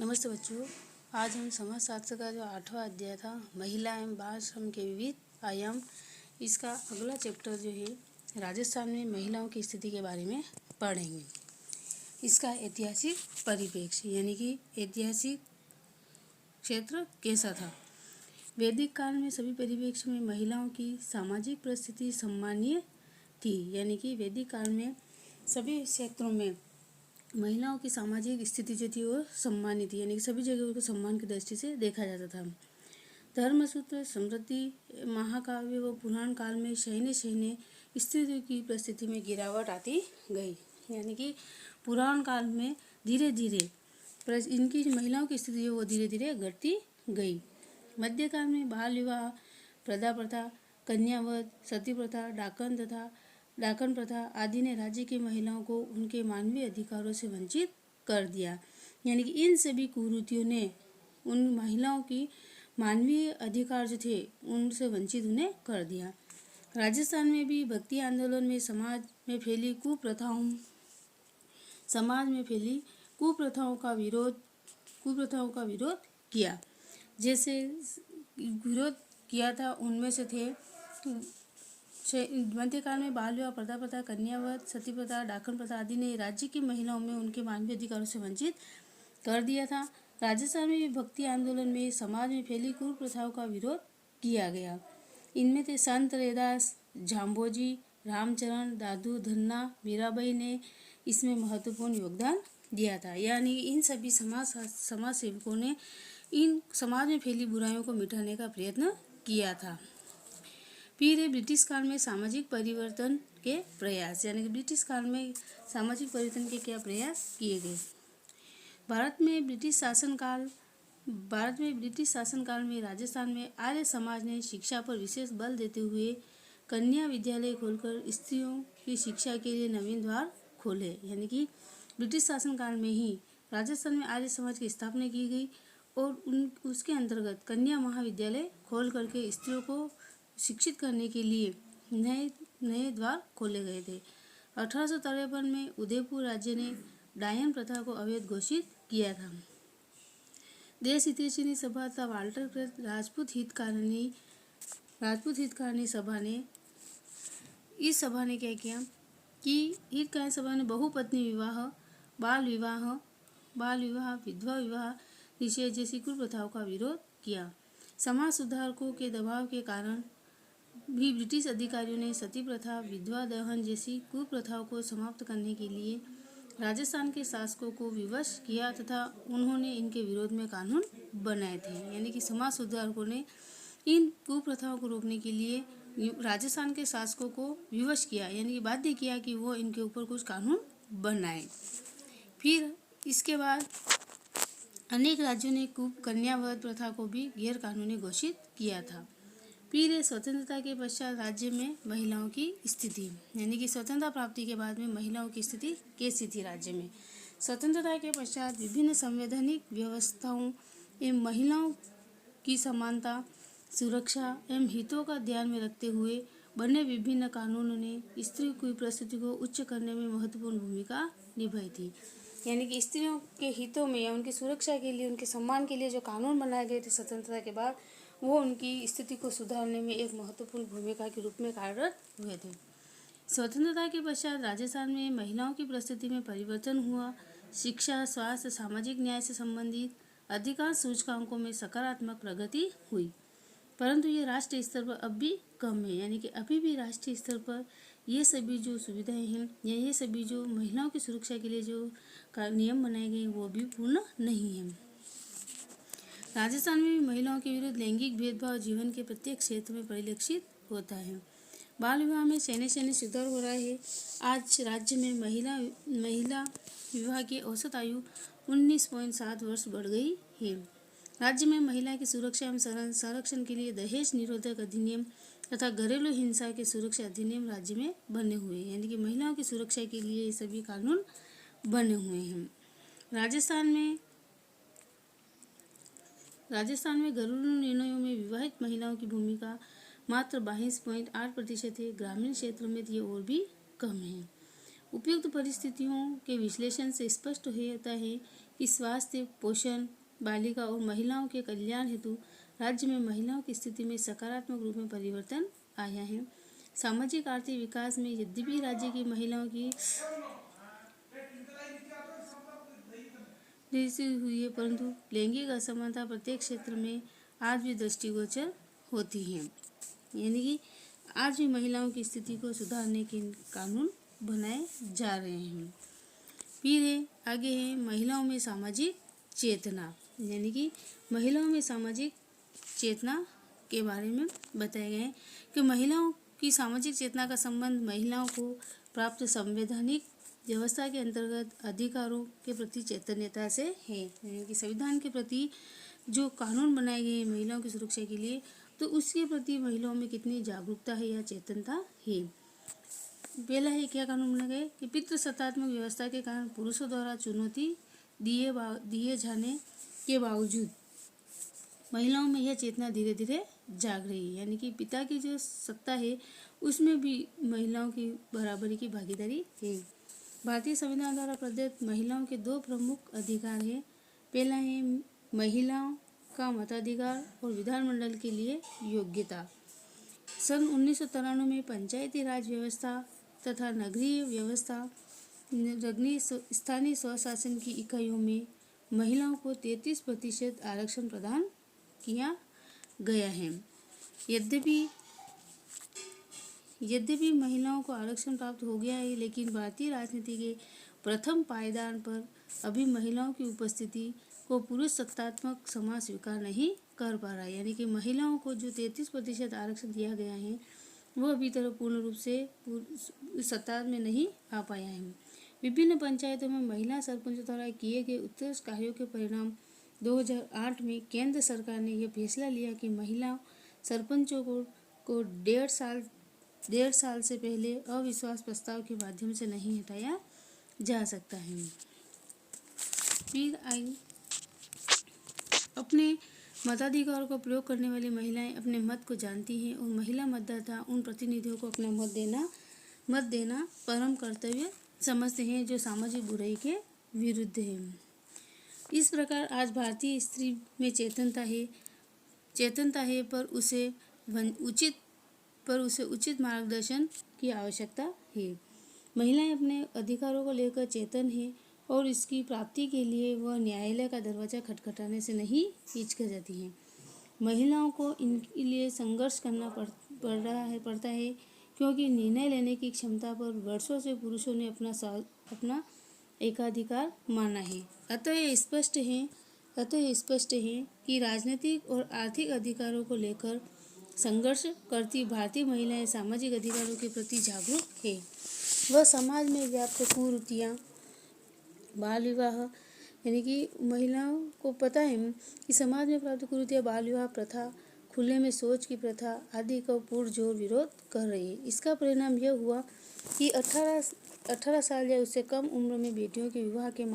नमस्ते बच्चों। आज हम समाजशास्त्र का जो 8वां अध्याय था महिला एवं बाल श्रम के विविध आयाम, इसका अगला चैप्टर जो है राजस्थान में महिलाओं की स्थिति के बारे में पढ़ेंगे। इसका ऐतिहासिक परिप्रेक्ष्य यानी कि ऐतिहासिक क्षेत्र कैसा था। वैदिक काल में सभी परिप्रेक्ष्य में महिलाओं की सामाजिक परिस्थिति सम्मानीय थी, यानी कि वैदिक काल में सभी क्षेत्रों में महिलाओं की सामाजिक स्थिति जो थी वो सम्मानित थी, यानी कि सभी जगह उनको सम्मान की दृष्टि से देखा जाता था। धर्मसूत्र, समृद्धि, महाकाव्य व पुराण काल में शहने स्त्रियों की परिस्थिति में गिरावट आती गई, यानी कि पुराण काल में धीरे धीरे इनकी महिलाओं की स्थिति वो धीरे धीरे घटती गई। मध्यकाल में बाल विवाह, प्रदा प्रथा, कन्यावध, सती प्रथा, डाकन प्रथा आदि ने राज्य की महिलाओं को उनके मानवीय अधिकारों से वंचित कर दिया, यानी कि इन सभी कुरीतियों ने उन महिलाओं की मानवीय अधिकार जो थे उनसे वंचित उन्हें कर दिया। राजस्थान में भी भक्ति आंदोलन में समाज में फैली कुप्रथाओं का विरोध किया। जैसे विरोध किया था उनमें से थे मध्यकाल में बाल विवाह, प्रदा प्रथा, कन्यावध, सती प्रथा, डाकन प्रथा आदि ने राज्य की महिलाओं में उनके मानवीय अधिकारों से वंचित कर दिया था। राजस्थान में भी भक्ति आंदोलन में समाज में फैली कुप्रथाओं का विरोध किया गया। इनमें थे संत रैदास, झांबोजी, रामचरण, दादू धन्ना, मीराबाई ने इसमें महत्वपूर्ण योगदान दिया था, यानी इन सभी समाज सेवकों ने इन समाज में फैली बुराइयों को मिटाने का प्रयत्न किया था। फिर ब्रिटिश काल में सामाजिक परिवर्तन के प्रयास, यानी कि ब्रिटिश काल में सामाजिक परिवर्तन के क्या प्रयास किए गए। भारत में ब्रिटिश शासनकाल में राजस्थान में आर्य समाज ने शिक्षा पर विशेष बल देते हुए कन्या विद्यालय खोलकर स्त्रियों की शिक्षा के लिए नवीन द्वार खोले, यानी कि ब्रिटिश शासनकाल में ही राजस्थान में आर्य समाज की स्थापना की गई और उसके अंतर्गत कन्या महाविद्यालय खोल करके स्त्रियों को शिक्षित करने के लिए नए द्वार खोले गए थे। 1853 में उदयपुर राज्य ने डायन प्रथा को अवैध घोषित किया था। देश हितैषिणी सभा तथा वाल्टर राजपूत हितकारिणी सभा ने इस सभा ने क्या किया कि हितकारिणी सभा ने बहुपत्नी विवाह, बाल विवाह, विधवा विवाह निषेध जैसी कुप्रथाओं का विरोध किया। समाज सुधारकों के दबाव के कारण भी ब्रिटिश अधिकारियों ने सती प्रथा, विधवा दहन जैसी कुप्रथाओं को समाप्त करने के लिए राजस्थान के शासकों को विवश किया तथा उन्होंने इनके विरोध में कानून बनाए थे, यानी कि समाज सुधारकों ने इन कुप्रथाओं को रोकने के लिए राजस्थान के शासकों को विवश किया, यानी कि बाध्य किया कि वो इनके ऊपर कुछ कानून बनाए। फिर इसके बाद अनेक राज्यों ने कन्यावध प्रथा को भी गैर कानूनी घोषित किया था। फिर स्वतंत्रता के पश्चात राज्य में महिलाओं की स्थिति, यानी कि स्वतंत्रता प्राप्ति के बाद में महिलाओं की स्थिति कैसी थी राज्य में। स्वतंत्रता के पश्चात विभिन्न संवैधानिक व्यवस्थाओं एवं महिलाओं की समानता, सुरक्षा एवं हितों का ध्यान में रखते हुए बने विभिन्न कानूनों ने स्त्री की परिस्थिति को उच्च करने में महत्वपूर्ण भूमिका निभाई थी, यानी कि स्त्रियों के हितों में या उनकी सुरक्षा के लिए, उनके सम्मान के लिए जो कानून बनाए गए थे स्वतंत्रता के बाद, वो उनकी स्थिति को सुधारने में एक महत्वपूर्ण भूमिका के रूप में कार्यरत हुए थे। स्वतंत्रता के पश्चात राजस्थान में महिलाओं की परिस्थिति में परिवर्तन हुआ। शिक्षा, स्वास्थ्य, सामाजिक न्याय से संबंधित अधिकांश सूचकांकों में सकारात्मक प्रगति हुई, परंतु ये राष्ट्रीय स्तर पर अब भी कम है, यानी कि अभी भी राष्ट्रीय स्तर पर ये सभी जो सुविधाएं हैं या ये सभी जो महिलाओं की सुरक्षा के लिए जो नियम बनाए गए वो भी पूर्ण नहीं है। राजस्थान में भी महिलाओं के विरुद्ध लैंगिक भेदभाव जीवन के प्रत्येक क्षेत्र में परिलक्षित होता है। बाल विवाह में शहने सुधार हो रहा है। आज राज्य में महिला विवाह की औसत आयु 19.7 वर्ष बढ़ गई है। राज्य में महिला की सुरक्षा एवं संरक्षण के लिए दहेज निरोधक अधिनियम तथा घरेलू हिंसा के सुरक्षा अधिनियम राज्य में बने हुए हैं, यानी कि महिलाओं की सुरक्षा के लिए ये सभी कानून बने हुए हैं। राजस्थान में घरेलू निर्णयों में विवाहित महिलाओं की भूमिका मात्र 22.8% है। ग्रामीण क्षेत्र में ये और भी कम है। उपयुक्त परिस्थितियों के विश्लेषण से स्पष्ट होता है कि स्वास्थ्य, पोषण, बालिका और महिलाओं के कल्याण हेतु राज्य में महिलाओं की स्थिति में सकारात्मक रूप में परिवर्तन आया है। सामाजिक आर्थिक विकास में यद्यपि राज्य की महिलाओं की वृद्धि हुई है, परंतु लैंगिक असमानता प्रत्येक क्षेत्र में आज भी दृष्टिगोचर होती है। यानी कि आज भी महिलाओं की स्थिति को सुधारने के कानून बनाए जा रहे हैं। फिर है आगे है महिलाओं में सामाजिक चेतना। यानी कि महिलाओं में सामाजिक चेतना के बारे में बताया गया है कि महिलाओं की सामाजिक चेतना का संबंध महिलाओं को प्राप्त संवैधानिक व्यवस्था के अंतर्गत अधिकारों के प्रति चैतन्यता से है। यानी कि संविधान के प्रति जो कानून बनाए गए हैं महिलाओं की सुरक्षा के लिए, तो उसके प्रति महिलाओं में कितनी जागरूकता है या चेतनता है। पहला है क्या कानून बनाया गया कि पितृसत्तात्मक व्यवस्था के कारण पुरुषों द्वारा चुनौती दिए जाने के बावजूद महिलाओं में यह चेतना धीरे धीरे जाग रही है। यानी कि पिता की जो सत्ता है उसमें भी महिलाओं की बराबरी की भागीदारी है। भारतीय संविधान द्वारा प्रदत्त महिलाओं के दो प्रमुख अधिकार हैं। पहला है महिलाओं का मताधिकार और विधानमंडल के लिए योग्यता। सन 1993 में पंचायती राज व्यवस्था तथा नगरीय व्यवस्था स्थानीय स्वशासन की इकाइयों में महिलाओं को 33% आरक्षण प्रदान किया गया है। यद्यपि महिलाओं को आरक्षण प्राप्त हो गया है, लेकिन भारतीय राजनीति के प्रथम पायदान पर अभी महिलाओं की उपस्थिति को पुरुष सत्तात्मक समाज स्वीकार नहीं कर पा रहा है। यानी कि महिलाओं को जो 33% आरक्षण दिया गया है वह अभी तक पूर्ण रूप से सत्ता में नहीं आ पाया है। विभिन्न पंचायतों में महिला सरपंचों द्वारा किए गए उत्कृष्ट कार्यों के परिणाम 2008 में केंद्र सरकार ने यह फैसला लिया कि महिला सरपंचों को 1.5 साल से पहले अविश्वास प्रस्ताव के माध्यम से नहीं हटाया जा सकता है। फिर आई अपने मताधिकार का प्रयोग करने वाली महिलाएं अपने मत को जानती हैं और महिला मतदाता उन प्रतिनिधियों को अपना मत देना परम कर्तव्य समझते हैं जो सामाजिक बुराई के विरुद्ध है। इस प्रकार आज भारतीय स्त्री में चेतनता है पर उसे उचित मार्गदर्शन की आवश्यकता है। महिलाएं अपने अधिकारों को लेकर चेतन है और इसकी प्राप्ति के लिए वह न्यायालय का दरवाजा खटखटाने से नहीं हिचक जाती हैं। महिलाओं को इनके लिए संघर्ष करना पड़ता है क्योंकि निर्णय लेने की क्षमता पर वर्षों से पुरुषों ने अपना एकाधिकार माना है। अतः यह स्पष्ट है कि राजनीतिक और आर्थिक अधिकारों को लेकर संघर्ष करती भारतीय महिलाएं सामाजिक अधिकारों के प्रति जागरूक है। वह समाज में व्याप्त कुरीतियाँ, बाल विवाह, यानी कि महिलाओं को पता है कि समाज में प्राप्त कुरीतियाँ, बाल विवाह प्रथा, खुले में शौच की प्रथा आदि का पुरजोर विरोध कर रही है। इसका परिणाम यह हुआ कि 18 साल या उससे कम उम्र में बेटियों के विवाह के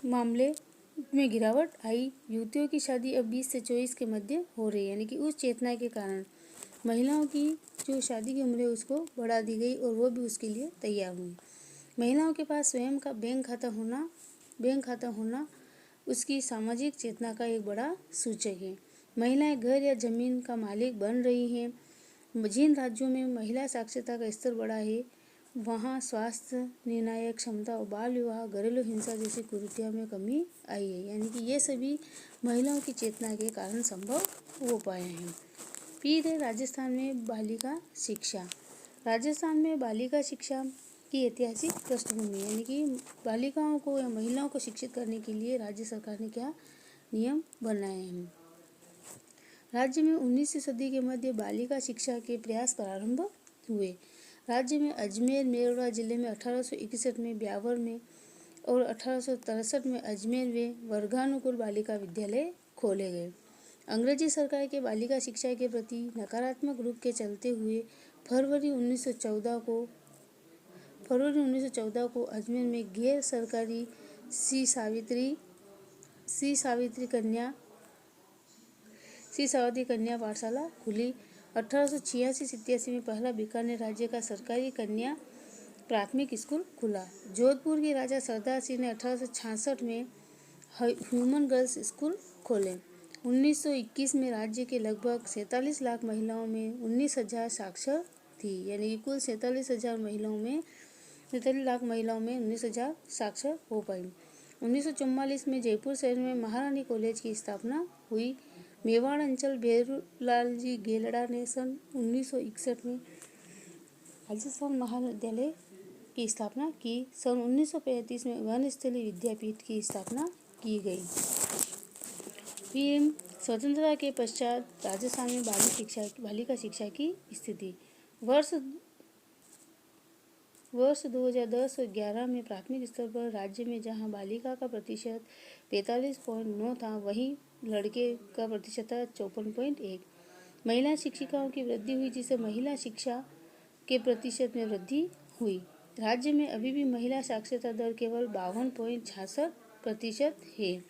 मामले में गिरावट आई। युवतियों की शादी अब 20 से 24 के मध्य हो रही है। यानी कि उस चेतना के कारण महिलाओं की जो शादी की उम्र है उसको बढ़ा दी गई और वो भी उसके लिए तैयार हुई। महिलाओं के पास स्वयं का बैंक खाता होना उसकी सामाजिक चेतना का एक बड़ा सूचक है। महिलाएं घर या जमीन का मालिक बन रही हैं। जिन राज्यों में महिला साक्षरता का स्तर बढ़ा है वहाँ स्वास्थ्य, निर्णय क्षमता और बाल विवाह, घरेलू हिंसा जैसी कुरीतियों में कमी आई है। यानी कि ये सभी महिलाओं की चेतना के कारण संभव हो पाए हैं। फिर है राजस्थान में बालिका शिक्षा। राजस्थान में बालिका शिक्षा की ऐतिहासिक पृष्ठभूमि, यानी कि बालिकाओं को या महिलाओं को शिक्षित करने के लिए राज्य सरकार ने क्या नियम बनाए हैं। राज्य में 19वीं सदी के मध्य बालिका शिक्षा के प्रयास प्रारंभ हुए। राज्य में अजमेर, मेवाड़ जिले में 1861 में ब्यावर में और 1863 में अजमेर में वर्गानुकूल बालिका विद्यालय खोले गए। अंग्रेजी सरकार के बालिका शिक्षा के प्रति नकारात्मक रूप के चलते हुए फरवरी 1914 को अजमेर में गैर सरकारी श्री सावित्री कन्या पाठशाला खुली। 1886-87 में पहला बीकानेर राज्य का सरकारी कन्या प्राथमिक स्कूल खुला। जोधपुर के राजा सरदार सिंह ने 1866 में ह्यूमन गर्ल्स स्कूल खोले। 1921 में राज्य के लगभग 47 लाख महिलाओं में 19,000 साक्षर थी, यानी कि कुल 47,000 महिलाओं में 47 लाख महिलाओं में 19,000 साक्षर हो पाई। 1944 में जयपुर शहर में महारानी कॉलेज की स्थापना हुई। मेवाड़ अंचल भैरूलाल जी गेलड़ा ने सन 1961 में राजस्थान महाविद्यालय की स्थापना की। सन 1935 में वनस्थली विद्यापीठ की स्थापना की गई। फिर स्वतंत्रता के पश्चात राजस्थान में बालिका शिक्षा की स्थिति। वर्ष 2010 और 11 में प्राथमिक स्तर पर राज्य में जहां बालिका का प्रतिशत 45.9 था, वहीं लड़के का प्रतिशत था 54.1। महिला शिक्षिकाओं की वृद्धि हुई, जिससे महिला शिक्षा के प्रतिशत में वृद्धि हुई। राज्य में अभी भी महिला साक्षरता दर केवल 52.66% है।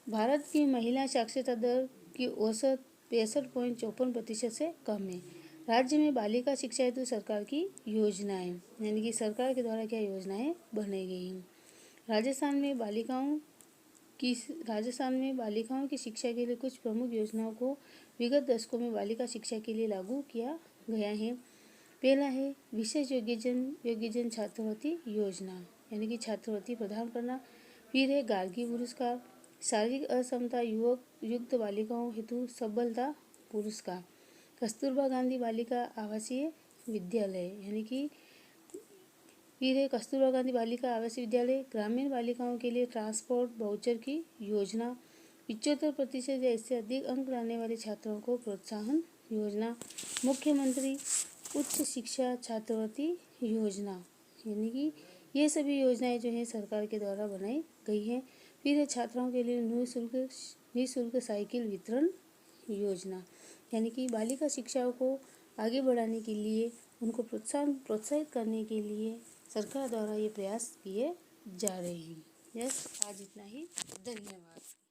भारत की महिला साक्षरता दर की औसत 65.54% से कम है। राज्य में बालिका शिक्षा हेतु सरकार की योजनाएं, यानी कि सरकार के द्वारा क्या योजनाएं बनाई गई हैं। राजस्थान में बालिकाओं की शिक्षा के लिए कुछ प्रमुख योजनाओं को विगत दशकों में बालिका शिक्षा के लिए लागू किया गया है। पहला है विशेष योग्यजन छात्रवृत्ति योजना, यानी कि छात्रवृत्ति प्रदान करना। फिर है गार्गी पुरस्कार, शारीरिक असमता युक्त बालिकाओं हेतु सबलता पुरस्कार। कस्तूरबा गांधी बालिका आवासीय विद्यालय, यानी कि फिर है कस्तूरबा गांधी बालिका आवासीय विद्यालय। ग्रामीण बालिकाओं के लिए ट्रांसपोर्ट वाउचर की योजना। 75% या इससे अधिक अंक लाने वाले छात्रों को प्रोत्साहन योजना। मुख्यमंत्री उच्च शिक्षा छात्रवृत्ति योजना, यानी कि ये सभी योजनाएं जो हैं सरकार के द्वारा बनाई गई हैं। फिर है छात्राओं के लिए निःशुल्क साइकिल वितरण योजना, यानी कि बालिका शिक्षा को आगे बढ़ाने के लिए, उनको प्रोत्साहित करने के लिए सरकार द्वारा ये प्रयास किए जा रहे हैं। आज इतना ही। धन्यवाद।